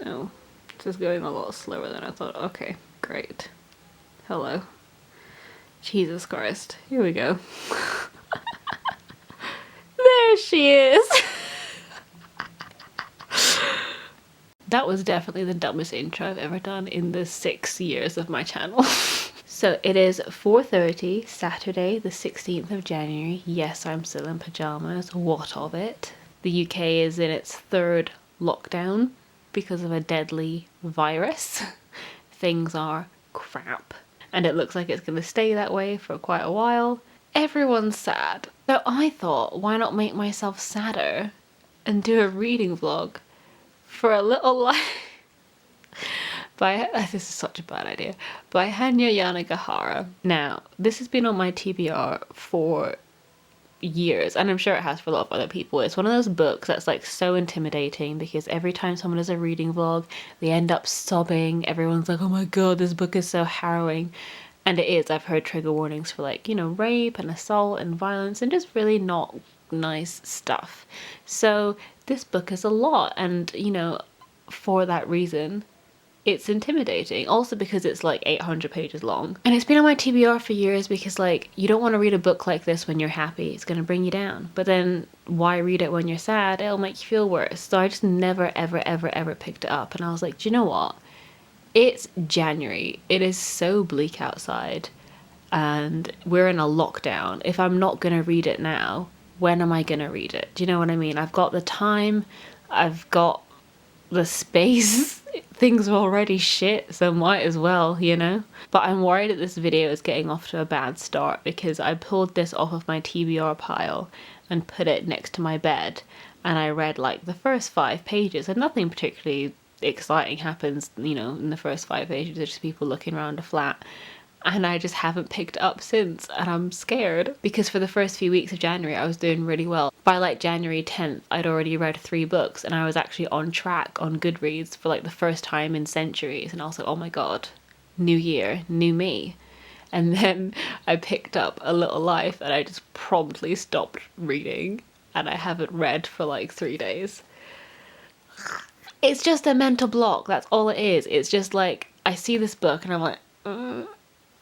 Oh, this is going a lot slower than I thought. Okay, great. Hello. Jesus Christ. Here we go. There she is. That was definitely the dumbest intro I've ever done in the 6 years of my channel. So it is 4:30, Saturday the 16th of January. Yes, I'm still in pajamas. What of it? The UK is in its third lockdown because of a deadly virus. Things are crap. And it looks like it's going to stay that way for quite a while. Everyone's sad. So I thought, why not make myself sadder and do a reading vlog for a little life? This is such a bad idea, by Hanya Yanagihara. Now, this has been on my TBR for years, and I'm sure it has for a lot of other people. It's one of those books that's like so intimidating because every time someone does a reading vlog, they end up sobbing. Everyone's like, oh my god, this book is so harrowing. And it is. I've heard trigger warnings for like, you know, rape and assault and violence and just really not nice stuff. So this book is a lot, and you know, for that reason, it's intimidating. Also because it's like 800 pages long. And it's been on my TBR for years because like, you don't want to read a book like this when you're happy. It's going to bring you down. But then why read it when you're sad? It'll make you feel worse. So I just never, ever, ever, ever picked it up. And I was like, do you know what? It's January. It is so bleak outside. And we're in a lockdown. If I'm not going to read it now, when am I going to read it? Do you know what I mean? I've got the time. I've got the space. Things are already shit, so might as well, you know? But I'm worried that this video is getting off to a bad start because I pulled this off of my TBR pile and put it next to my bed, and I read like the first 5 pages, and nothing particularly exciting happens, you know, in the first 5 pages. There's just people looking around a flat. And I just haven't picked it up since, and I'm scared because for the first few weeks of January I was doing really well. By like January 10th I'd already read 3 books and I was actually on track on Goodreads for like the first time in centuries, and I was like, oh my god, new year, new me. And then I picked up A Little Life and I just promptly stopped reading, and I haven't read for like 3 days. It's just a mental block, that's all it is. It's just like I see this book and I'm like,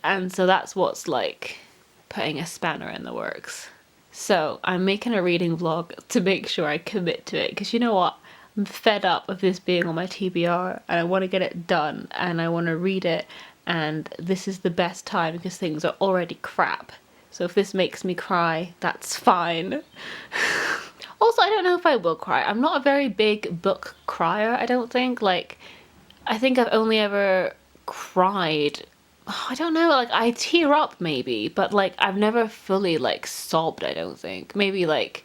and so that's what's like putting a spanner in the works. So I'm making a reading vlog to make sure I commit to it, because you know what? I'm fed up of this being on my TBR and I want to get it done and I want to read it, and this is the best time because things are already crap. So if this makes me cry, that's fine. Also, I don't know if I will cry. I'm not a very big book crier, I don't think. Like, I think I've only ever cried, I don't know, like I tear up maybe, but like I've never fully like sobbed, I don't think. Maybe like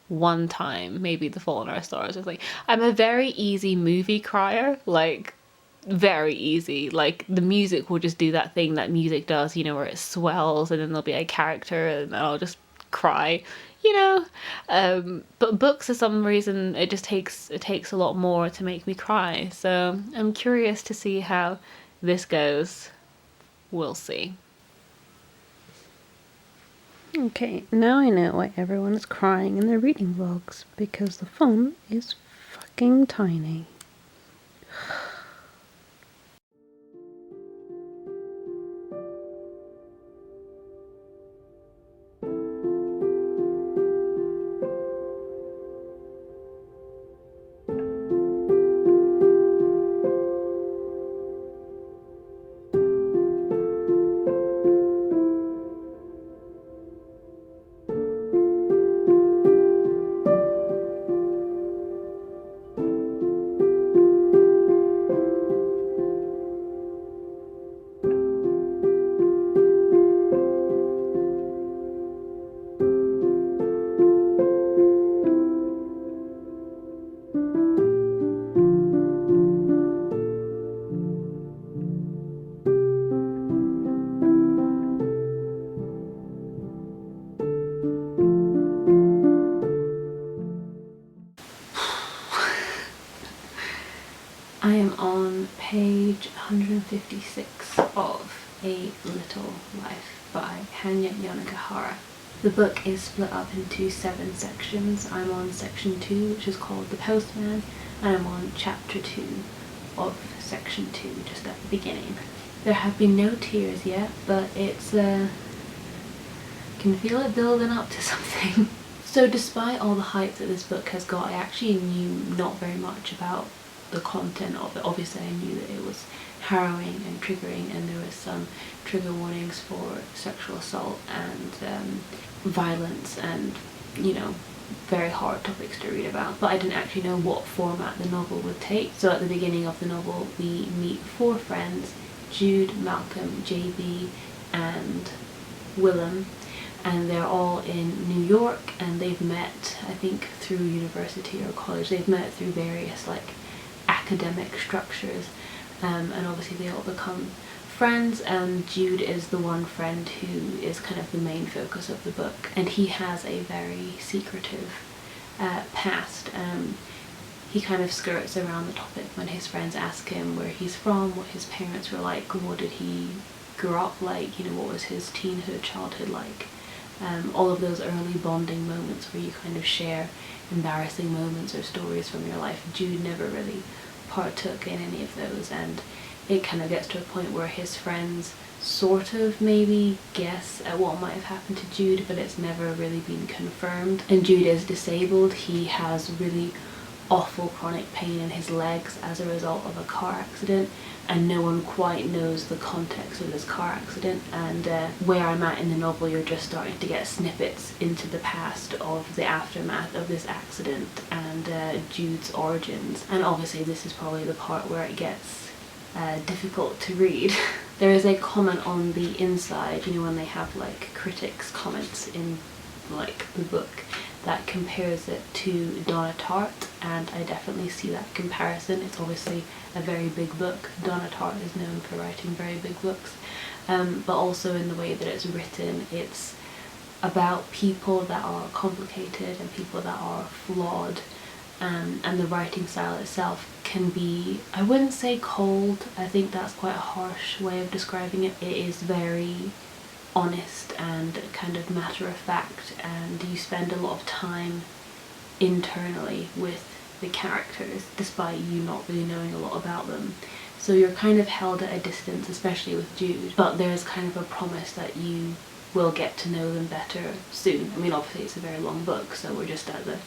one time, maybe The Fault in Our Stars or something. I'm a very easy movie crier, like very easy. Like the music will just do that thing that music does, you know, where it swells and then there'll be a character and I'll just cry, you know. But books, for some reason, it takes a lot more to make me cry. So I'm curious to see how this goes. We'll see. Okay, now I know why everyone is crying in their reading vlogs, because the font is fucking tiny. I am on page 156 of A Little Life by Hanya Yanagihara. The book is split up into 7 sections. I'm on section 2, which is called The Postman, and I'm on chapter 2, of section 2 just at the beginning. There have been no tears yet, but it's can feel it building up to something. So despite all the hype that this book has got, I actually knew not very much about the content of it. Obviously I knew that it was harrowing and triggering, and there was some trigger warnings for sexual assault and violence and, you know, very hard topics to read about, but I didn't actually know what format the novel would take. So at the beginning of the novel we meet 4 friends, Jude, Malcolm, JB and Willem, and they're all in New York, and they've met, I think, through university or college. They've met through various like academic structures, and obviously they all become friends, and Jude is the one friend who is kind of the main focus of the book, and he has a very secretive past. He kind of skirts around the topic when his friends ask him where he's from, what his parents were like, what did he grow up like, you know, what was his teenhood, childhood like. All of those early bonding moments where you kind of share embarrassing moments or stories from your life. Jude never really partook in any of those, and it kind of gets to a point where his friends sort of maybe guess at what might have happened to Jude, but it's never really been confirmed. And Jude is disabled. He has really awful chronic pain in his legs as a result of a car accident, and no one quite knows the context of this car accident. And where I'm at in the novel, you're just starting to get snippets into the past of the aftermath of this accident and Jude's origins. And obviously this is probably the part where it gets difficult to read. There is a comment on the inside, you know, when they have like critics' comments in like the book, that compares it to Donna Tartt, and I definitely see that comparison. It's obviously a very big book. Donna Tartt is known for writing very big books, but also in the way that it's written, it's about people that are complicated and people that are flawed, and the writing style itself can be, I wouldn't say cold, I think that's quite a harsh way of describing it. It is very honest and kind of matter of fact, and you spend a lot of time internally with the characters despite you not really knowing a lot about them. So you're kind of held at a distance, especially with Jude, but there's kind of a promise that you will get to know them better soon. I mean, obviously it's a very long book, so we're just at the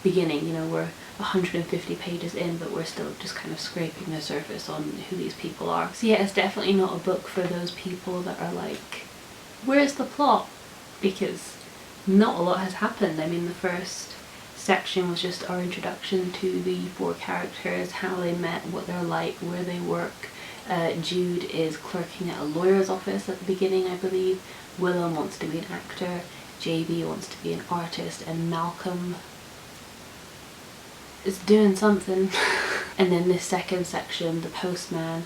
beginning, you know, we're 150 pages in, but we're still just kind of scraping the surface on who these people are. So yeah, it's definitely not a book for those people that are like, where's the plot? Because not a lot has happened. I mean, the first section was just our introduction to the 4 characters, how they met, what they're like, where they work. Jude is clerking at a lawyer's office at the beginning, I believe. Willem wants to be an actor, JB wants to be an artist, and Malcolm is doing something. And then this second section, the postman,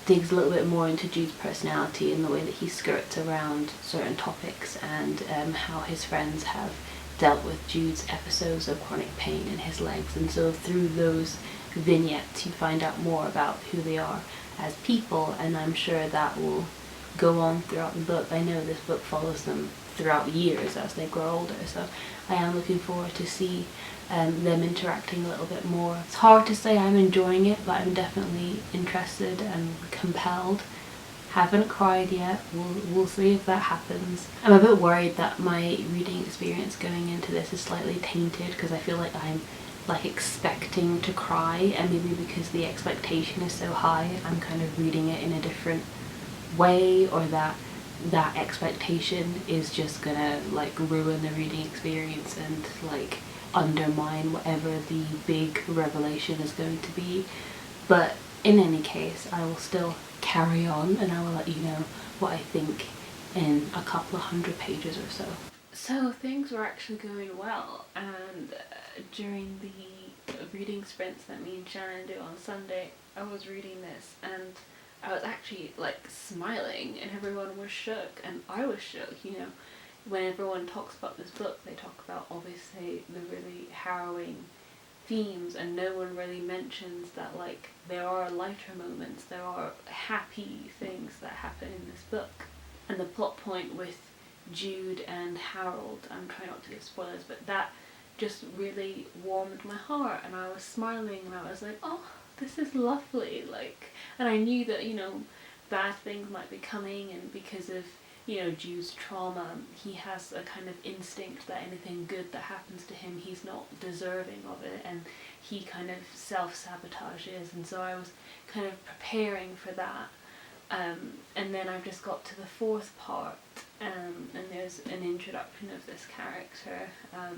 digs a little bit more into Jude's personality and the way that he skirts around certain topics, and how his friends have dealt with Jude's episodes of chronic pain in his legs. And so through those vignettes you find out more about who they are as people, and I'm sure that will go on throughout the book. I know this book follows them throughout years as they grow older, so I am looking forward to see them interacting a little bit more. It's hard to say I'm enjoying it, but I'm definitely interested and compelled. Haven't cried yet, we'll see if that happens. I'm a bit worried that my reading experience going into this is slightly tainted, because I feel like I'm like expecting to cry, and maybe because the expectation is so high I'm kind of reading it in a different way, or that expectation is just gonna like ruin the reading experience and like undermine whatever the big revelation is going to be. But in any case, I will still carry on, and I will let you know what I think in a couple of 100 pages or so. So things were actually going well, and during the reading sprints that me and Shannon do on Sunday, I was reading this and I was actually like smiling, and everyone was shook, and I was shook, you know. When everyone talks about this book, they talk about obviously the really harrowing themes, and no one really mentions that like there are lighter moments, there are happy things that happen in this book. And the plot point with Jude and Harold, I'm trying not to give spoilers, but that just really warmed my heart, and I was smiling and I was like, oh, this is lovely. Like, and I knew that, you know, bad things might be coming, and because of, you know, Jude's trauma, he has a kind of instinct that anything good that happens to him, he's not deserving of it, and he kind of self-sabotages, and so I was kind of preparing for that. And then I've just got to the fourth part, and there's an introduction of this character. I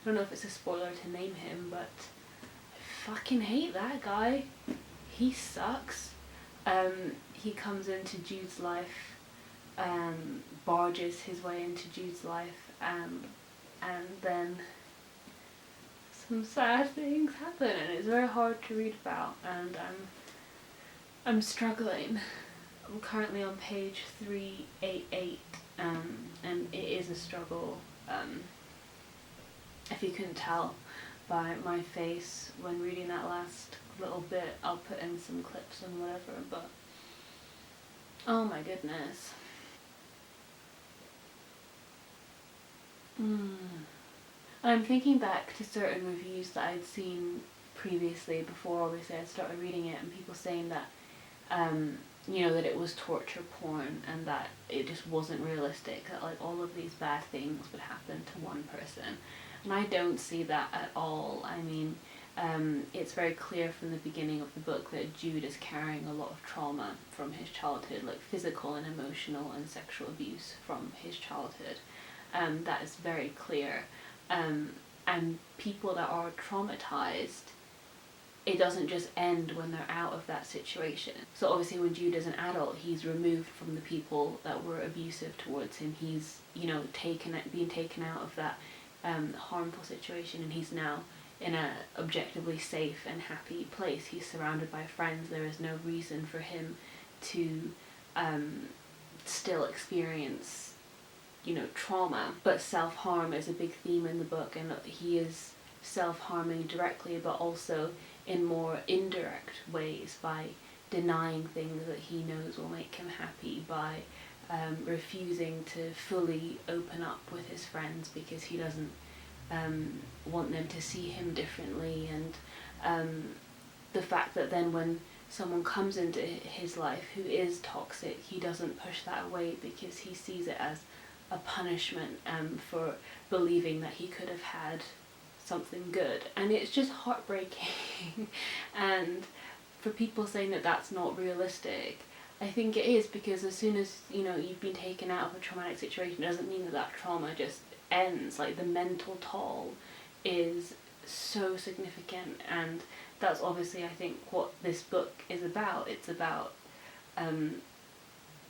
don't know if it's a spoiler to name him, but I fucking hate that guy. He sucks. He comes into Jude's life, barges his way into Jude's life, and then some sad things happen, and it's very hard to read about, and I'm struggling. I'm currently on page 388, and it is a struggle. If you couldn't tell by my face when reading that last little bit, I'll put in some clips and whatever, but oh my goodness. I'm thinking back to certain reviews that I'd seen previously before obviously I'd started reading it, and people saying that you know, that it was torture porn and that it just wasn't realistic, that like all of these bad things would happen to one person. And I don't see that at all. I mean, it's very clear from the beginning of the book that Jude is carrying a lot of trauma from his childhood, like physical and emotional and sexual abuse from his childhood. That is very clear. And people that are traumatized, it doesn't just end when they're out of that situation. So obviously when Jude is an adult, he's removed from the people that were abusive towards him. He's, you know, being taken out of that harmful situation, and he's now in a objectively safe and happy place. He's surrounded by friends. There is no reason for him to still experience, you know, trauma. But self-harm is a big theme in the book, and he is self-harming directly, but also in more indirect ways by denying things that he knows will make him happy, by refusing to fully open up with his friends because he doesn't want them to see him differently, and the fact that then when someone comes into his life who is toxic, he doesn't push that away because he sees it as a punishment for believing that he could have had something good. And it's just heartbreaking. And for people saying that that's not realistic, I think it is, because as soon as, you know, you've been taken out of a traumatic situation, it doesn't mean that that trauma just ends. Like, the mental toll is so significant, and that's obviously, I think, what this book is about. It's about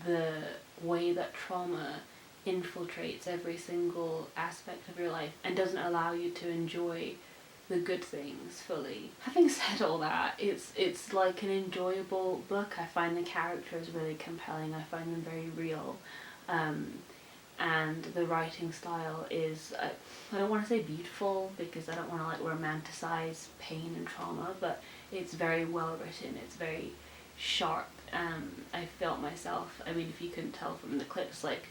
the way that trauma infiltrates every single aspect of your life and doesn't allow you to enjoy the good things fully. Having said all that, it's like an enjoyable book. I find the characters really compelling. I find them very real, and the writing style is, I don't want to say beautiful because I don't want to like romanticize pain and trauma, but it's very well written. It's very sharp. I felt myself, I mean, if you couldn't tell from the clips, like,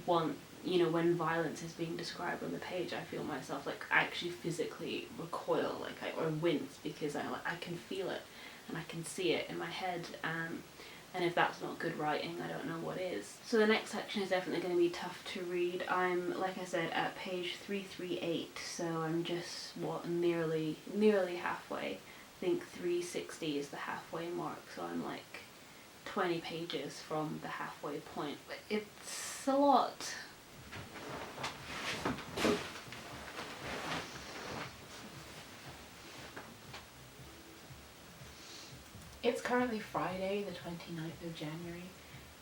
when violence is being described on the page, I feel myself, like, I actually physically recoil, like, or wince, because I can feel it and I can see it in my head, and if that's not good writing, I don't know what is. So the next section is definitely going to be tough to read. I'm, like I said, at page 338, so I'm just, nearly halfway. I think 360 is the halfway mark, so I'm like 20 pages from the halfway point, but it's a lot. It's currently Friday, the 29th of January,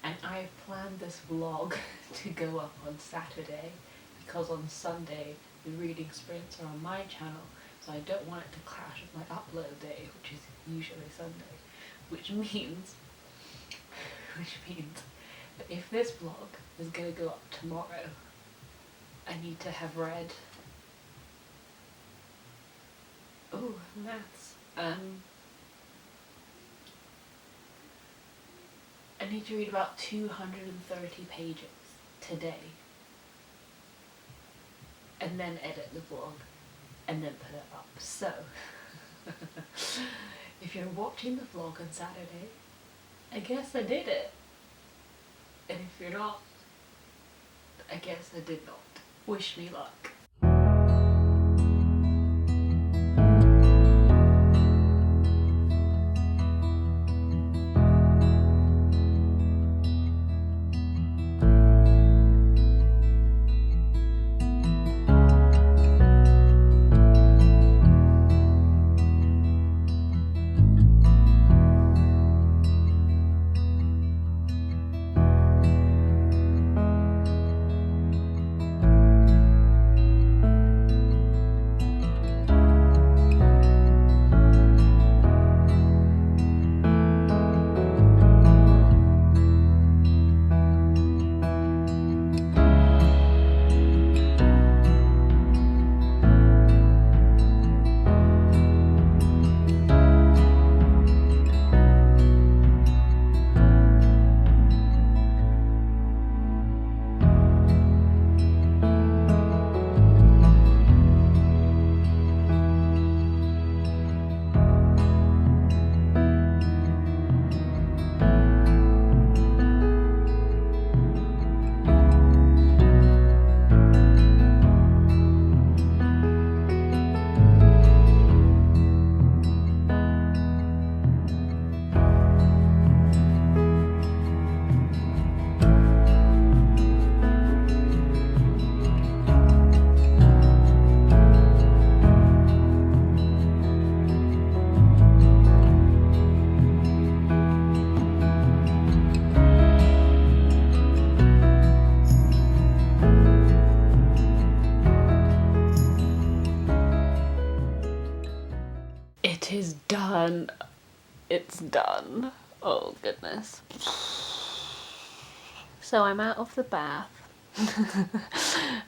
and I've planned this vlog to go up on Saturday because on Sunday the reading sprints are on my channel, so I don't want it to clash with my upload day, which is usually Sunday, which means that if this vlog is going to go up tomorrow, I need to have read, maths, I need to read about 230 pages today, and then edit the vlog, and then put it up. So If you're watching the vlog on Saturday, I guess I did it. And if you're not, I guess I did not. Wish me luck. It is done. It's done. Oh goodness. So I'm out of the bath.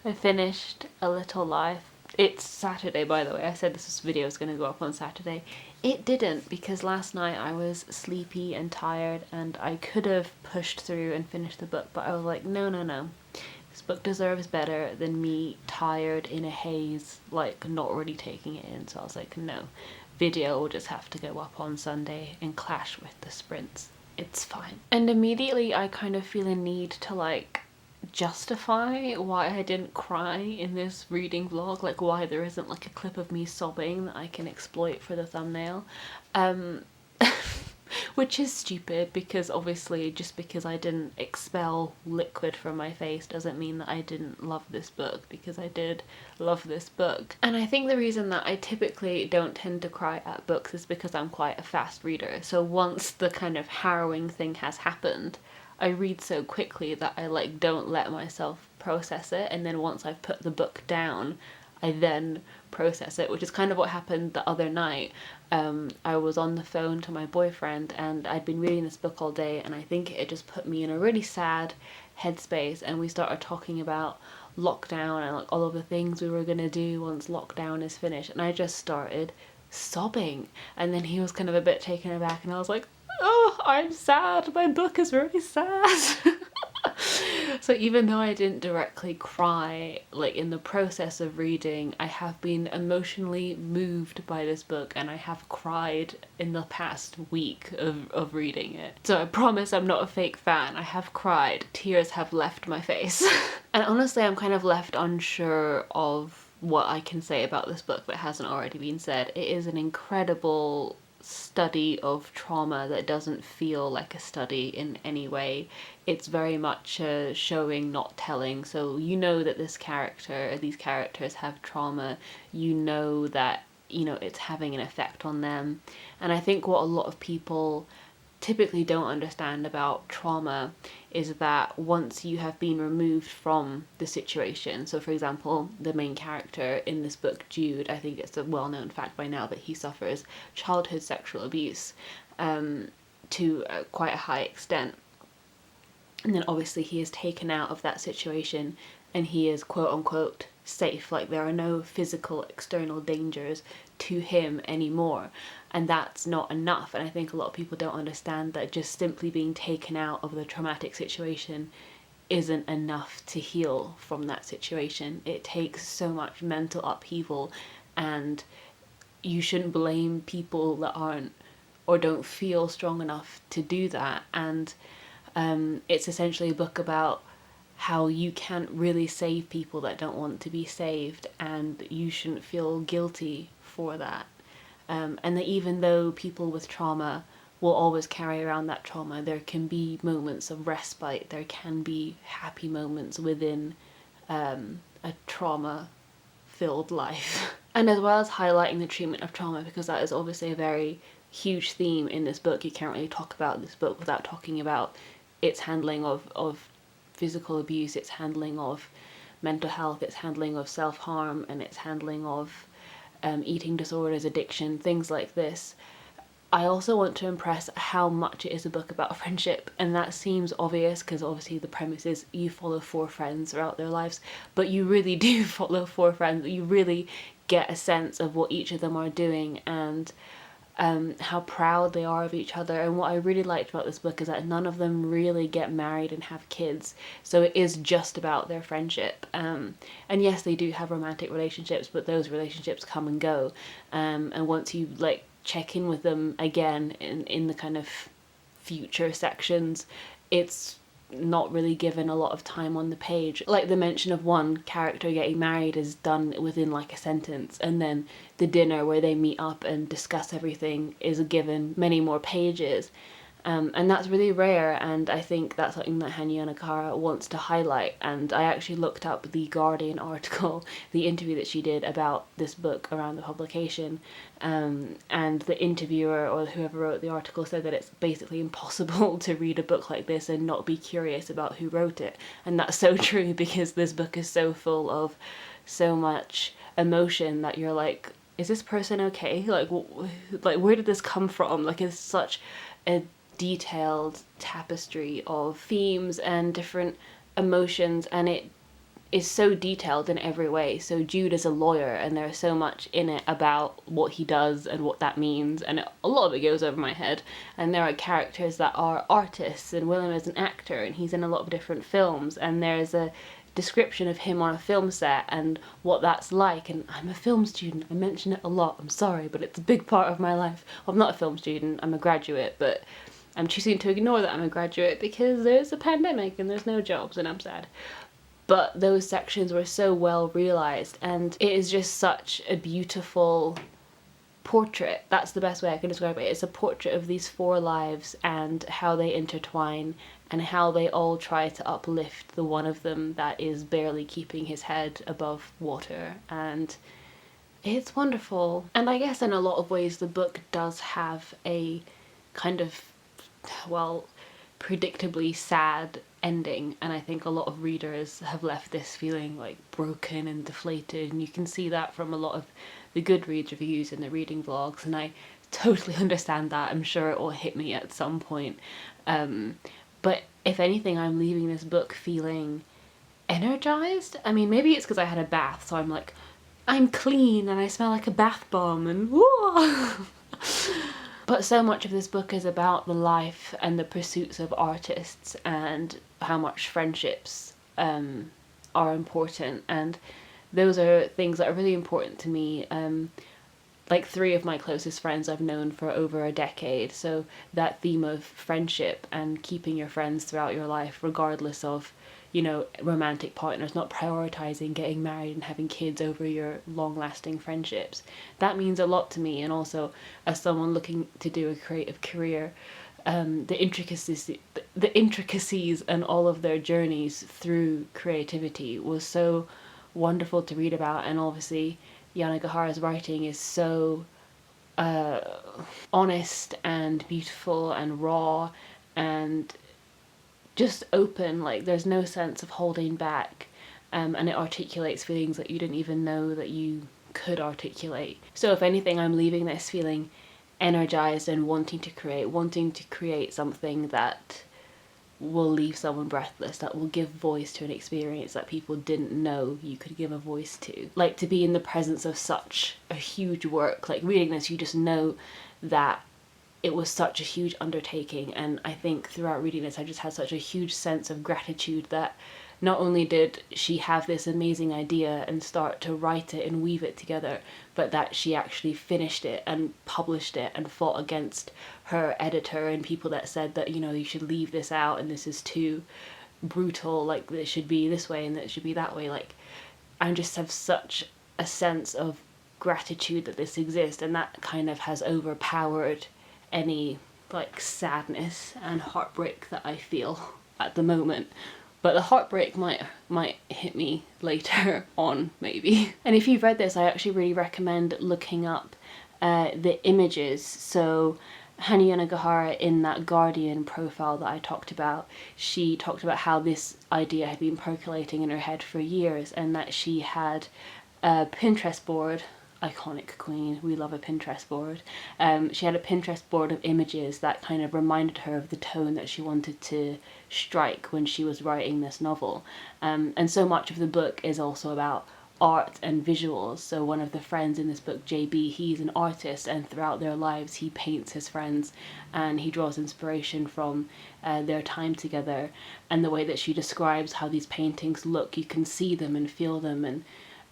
I finished A Little Life. It's Saturday, by the way. I said this video was going to go up on Saturday. It didn't, because last night I was sleepy and tired and I could have pushed through and finished the book, but I was like, no, no, no. This book deserves better than me tired in a haze, like not really taking it in. So I was like, no. Video will just have to go up on Sunday and clash with the sprints. It's fine. And immediately I kind of feel a need to like justify why I didn't cry in this reading vlog, like why there isn't like a clip of me sobbing that I can exploit for the thumbnail. Which is stupid, because obviously just because I didn't expel liquid from my face doesn't mean that I didn't love this book, because I did love this book. And I think the reason that I typically don't tend to cry at books is because I'm quite a fast reader. So once the kind of harrowing thing has happened, I read so quickly that I like don't let myself process it, and then once I've put the book down, I then process it, which is kind of what happened the other night. I was on the phone to my boyfriend and I'd been reading this book all day, and I think it just put me in a really sad headspace, and we started talking about lockdown and like all of the things we were gonna do once lockdown is finished, and I just started sobbing. And then he was kind of a bit taken aback, and I was like, oh, I'm sad, my book is really sad. So even though I didn't directly cry, like in the process of reading, I have been emotionally moved by this book, and I have cried in the past week of reading it. So I promise I'm not a fake fan. I have cried. Tears have left my face. And honestly, I'm kind of left unsure of what I can say about this book that hasn't already been said. It is an incredible study of trauma that doesn't feel like a study in any way. It's very much a showing, not telling. So you know that these characters have trauma. You know that, you know, it's having an effect on them. And I think what a lot of people typically don't understand about trauma is that once you have been removed from the situation, so for example, the main character in this book, Jude, I think it's a well-known fact by now that he suffers childhood sexual abuse to quite a high extent. And then obviously he is taken out of that situation and he is quote unquote safe, like there are no physical external dangers to him anymore, and that's not enough. And I think a lot of people don't understand that just simply being taken out of the traumatic situation isn't enough to heal from that situation. It takes so much mental upheaval, and you shouldn't blame people that aren't or don't feel strong enough to do that. And it's essentially a book about how you can't really save people that don't want to be saved, and you shouldn't feel guilty for that. And that even though people with trauma will always carry around that trauma, there can be moments of respite, there can be happy moments within a trauma filled life. And as well as highlighting the treatment of trauma, because that is obviously a very huge theme in this book. You can't really talk about this book without talking about its handling of physical abuse, its handling of mental health, its handling of self-harm, and its handling of eating disorders, addiction, things like this. I also want to impress how much it is a book about friendship, and that seems obvious because obviously the premise is you follow 4 friends throughout their lives, but you really do follow 4 friends. You really get a sense of what each of them are doing, and how proud they are of each other. And what I really liked about this book is that none of them really get married and have kids, so it is just about their friendship. And yes, they do have romantic relationships, but those relationships come and go, and once you like check in with them again in the kind of future sections, it's not really given a lot of time on the page. Like the mention of one character getting married is done within like a sentence, and then the dinner where they meet up and discuss everything is given many more pages. And that's really rare, and I think that's something that Hanya Nakara wants to highlight. And I actually looked up the Guardian article, the interview that she did about this book around the publication, and the interviewer or whoever wrote the article said that it's basically impossible to read a book like this and not be curious about who wrote it. And that's so true, because this book is so full of so much emotion that you're like, is this person okay? Like where did this come from? Like, it's such a detailed tapestry of themes and different emotions, and it is so detailed in every way. So Jude is a lawyer, and there's so much in it about what he does and what that means, and a lot of it goes over my head. And there are characters that are artists, and Willem is an actor, and he's in a lot of different films, and there's a description of him on a film set and what that's like. And I'm a film student, I mention it a lot, I'm sorry, but it's a big part of my life. Well, I'm not a film student, I'm a graduate, but I'm choosing to ignore that I'm a graduate because there's a pandemic and there's no jobs, and I'm sad. But those sections were so well realized, and it is just such a beautiful portrait. That's the best way I can describe it. It's a portrait of these 4 lives and how they intertwine, and how they all try to uplift the one of them that is barely keeping his head above water. And it's wonderful. And I guess in a lot of ways the book does have a kind of, well, predictably sad ending, and I think a lot of readers have left this feeling like broken and deflated, and you can see that from a lot of the Goodreads reviews and the reading vlogs, and I totally understand that. I'm sure it will hit me at some point, but if anything, I'm leaving this book feeling energized. I mean, maybe it's because I had a bath, so I'm like, I'm clean and I smell like a bath bomb, and whoa. But so much of this book is about the life and the pursuits of artists, and how much friendships are important, and those are things that are really important to me. Like 3 of my closest friends I've known for over a decade, so that theme of friendship and keeping your friends throughout your life, regardless of, you know, romantic partners, not prioritizing getting married and having kids over your long-lasting friendships. That means a lot to me, and also as someone looking to do a creative career, the intricacies and all of their journeys through creativity was so wonderful to read about. And obviously Yanagihara's writing is so honest and beautiful and raw and just open. Like, there's no sense of holding back, and it articulates feelings that you didn't even know that you could articulate. So if anything, I'm leaving this feeling energized and wanting to create something that will leave someone breathless, that will give voice to an experience that people didn't know you could give a voice to. Like, to be in the presence of such a huge work, like reading this, you just know that it was such a huge undertaking. And I think throughout reading this, I just had such a huge sense of gratitude that not only did she have this amazing idea and start to write it and weave it together, but that she actually finished it and published it and fought against her editor and people that said that, you know, you should leave this out and this is too brutal, like it should be this way and that it should be that way. Like, I just have such a sense of gratitude that this exists, and that kind of has overpowered any like sadness and heartbreak that I feel at the moment. But the heartbreak might hit me later on, maybe. And if you've read this, I actually really recommend looking up the images. So Hanya Nagahara, in that Guardian profile that I talked about, she talked about how this idea had been percolating in her head for years, and that she had a Pinterest board. Iconic queen, we love a Pinterest board. She had a Pinterest board of images that kind of reminded her of the tone that she wanted to strike when she was writing this novel. And so much of the book is also about art and visuals. So one of the friends in this book, JB, he's an artist, and throughout their lives he paints his friends and he draws inspiration from their time together. And the way that she describes how these paintings look, you can see them and feel them, and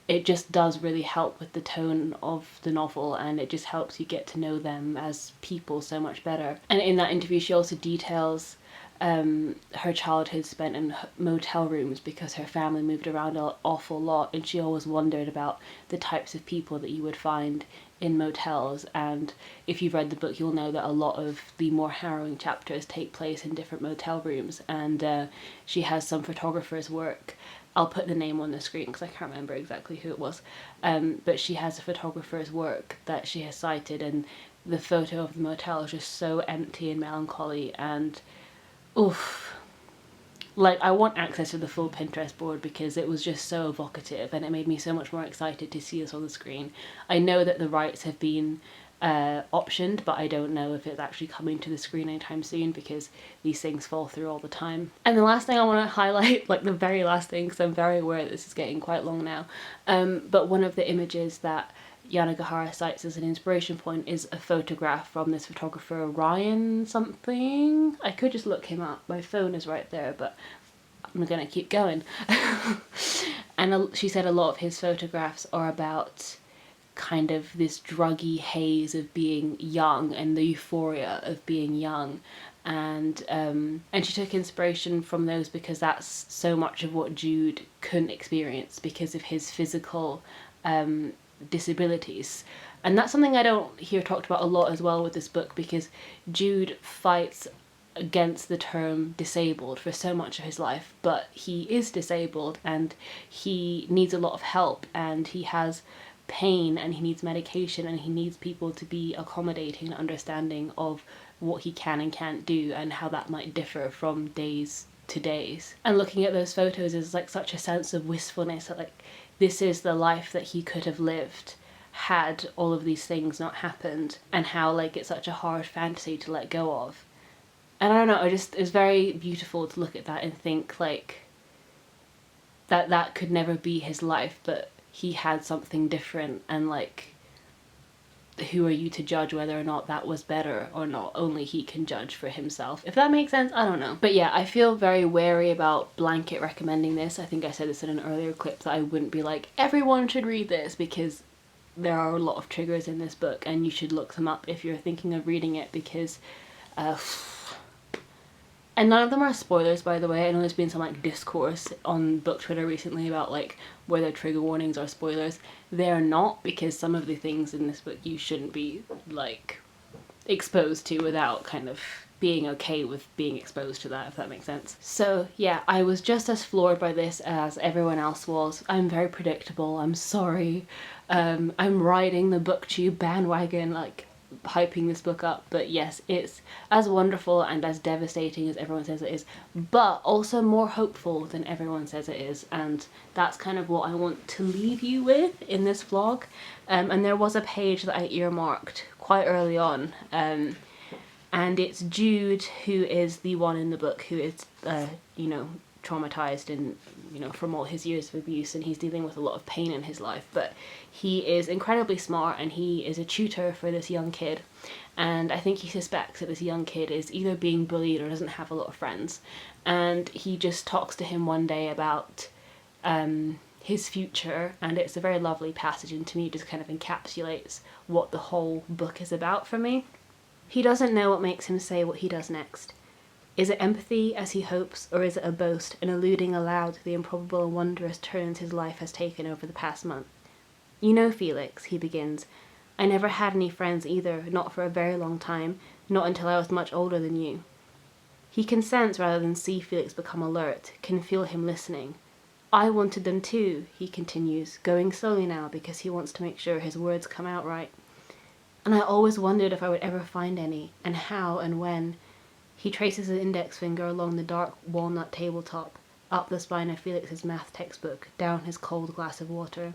it just does really help with the tone of the novel, and it just helps you get to know them as people so much better. And in that interview she also details her childhood spent in motel rooms because her family moved around an awful lot, and she always wondered about the types of people that you would find in motels. And if you've read the book, you'll know that a lot of the more harrowing chapters take place in different motel rooms. And she has some photographers' work. I'll put the name on the screen because I can't remember exactly who it was, but she has a photographer's work that she has cited, and the photo of the motel is just so empty and melancholy, and oof, like I want access to the full Pinterest board because it was just so evocative and it made me so much more excited to see this on the screen. I know that the rights have been optioned, but I don't know if it's actually coming to the screen anytime soon because these things fall through all the time. And the last thing I want to highlight, like the very last thing, because I'm very aware that this is getting quite long now, but one of the images that Yanagihara cites as an inspiration point is a photograph from this photographer Ryan something. I could just look him up, my phone is right there, but I'm gonna keep going. And she said a lot of his photographs are about kind of this druggy haze of being young and the euphoria of being young, and she took inspiration from those because that's so much of what Jude couldn't experience because of his physical disabilities. And that's something I don't hear talked about a lot as well with this book, because Jude fights against the term disabled for so much of his life, but he is disabled and he needs a lot of help, and he has pain and he needs medication, and he needs people to be accommodating and understanding of what he can and can't do and how that might differ from days to days. And looking at those photos is like such a sense of wistfulness that like this is the life that he could have lived had all of these things not happened, and how like it's such a hard fantasy to let go of. And I don't know, it's very beautiful to look at that and think like that could never be his life, but he had something different, and like who are you to judge whether or not that was better or not? Only he can judge for himself, if that makes sense. I don't know. But yeah, I feel very wary about blanket recommending this. I think I said this in an earlier clip that I wouldn't be like everyone should read this, because there are a lot of triggers in this book and you should look them up if you're thinking of reading it, because and none of them are spoilers, by the way. I know there's been some like discourse on book Twitter recently about like whether trigger warnings are spoilers. They're not, because some of the things in this book you shouldn't be like exposed to without kind of being okay with being exposed to that, if that makes sense. So yeah, I was just as floored by this as everyone else was. I'm very predictable, I'm sorry. I'm riding the booktube bandwagon, like hyping this book up, but yes, it's as wonderful and as devastating as everyone says it is, but also more hopeful than everyone says it is, and that's kind of what I want to leave you with in this vlog. And there was a page that I earmarked quite early on, and it's Jude, who is the one in the book who is you know, traumatized and, you know, from all his years of abuse, and he's dealing with a lot of pain in his life, but he is incredibly smart and he is a tutor for this young kid. And I think he suspects that this young kid is either being bullied or doesn't have a lot of friends. And he just talks to him one day about his future, and it's a very lovely passage, and to me it just kind of encapsulates what the whole book is about for me. He doesn't know what makes him say what he does next. Is it empathy, as he hopes, or is it a boast, in alluding aloud to the improbable and wondrous turns his life has taken over the past month? You know, Felix, he begins, I never had any friends either, not for a very long time, not until I was much older than you. He can sense rather than see Felix become alert, can feel him listening. I wanted them too, he continues, going slowly now because he wants to make sure his words come out right. And I always wondered if I would ever find any, and how and when. He traces his index finger along the dark walnut tabletop, up the spine of Felix's math textbook, down his cold glass of water.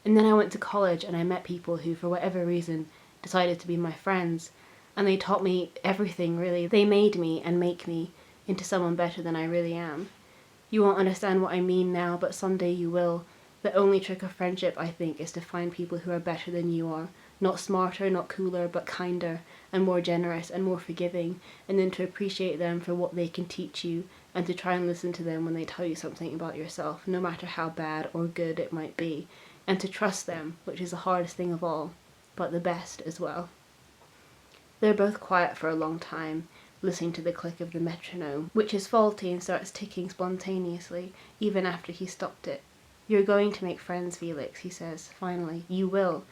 And then I went to college and I met people who, for whatever reason, decided to be my friends, and they taught me everything, really. They made me and make me into someone better than I really am. You won't understand what I mean now, but someday you will. The only trick of friendship, I think, is to find people who are better than you are. Not smarter, not cooler, but kinder, and more generous, and more forgiving, and then to appreciate them for what they can teach you, and to try and listen to them when they tell you something about yourself, no matter how bad or good it might be, and to trust them, which is the hardest thing of all, but the best as well. They're both quiet for a long time, listening to the click of the metronome, which is faulty and starts ticking spontaneously, even after he stopped it. You're going to make friends, Felix, he says, finally. You will.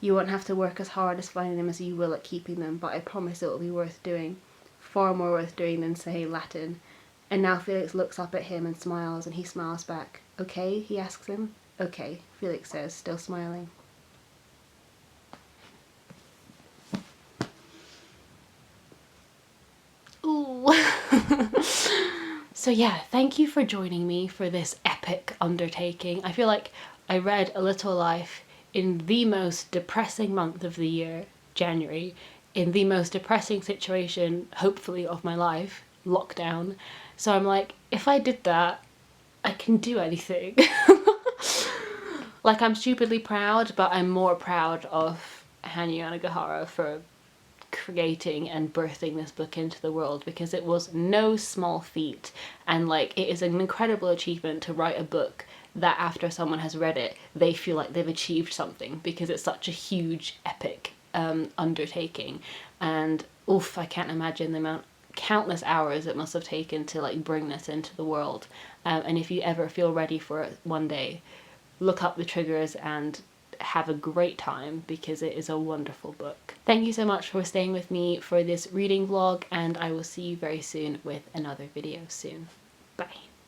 You won't have to work as hard as finding them as you will at keeping them, but I promise it will be worth doing. Far more worth doing than, say, Latin. And now Felix looks up at him and smiles, and he smiles back. Okay, he asks him. Okay, Felix says, still smiling. Ooh. So yeah, thank you for joining me for this epic undertaking. I feel like I read A Little Life in the most depressing month of the year, January, in the most depressing situation, hopefully, of my life, lockdown. So I'm like, if I did that, I can do anything. Like, I'm stupidly proud, but I'm more proud of Hanya Yanagihara for creating and birthing this book into the world, because it was no small feat, and like, it is an incredible achievement to write a book that after someone has read it they feel like they've achieved something, because it's such a huge epic undertaking. And oof, I can't imagine the countless hours it must have taken to like bring this into the world. And if you ever feel ready for it one day, look up the triggers and have a great time, because it is a wonderful book. Thank you so much for staying with me for this reading vlog, and I will see you very soon with another video soon. Bye.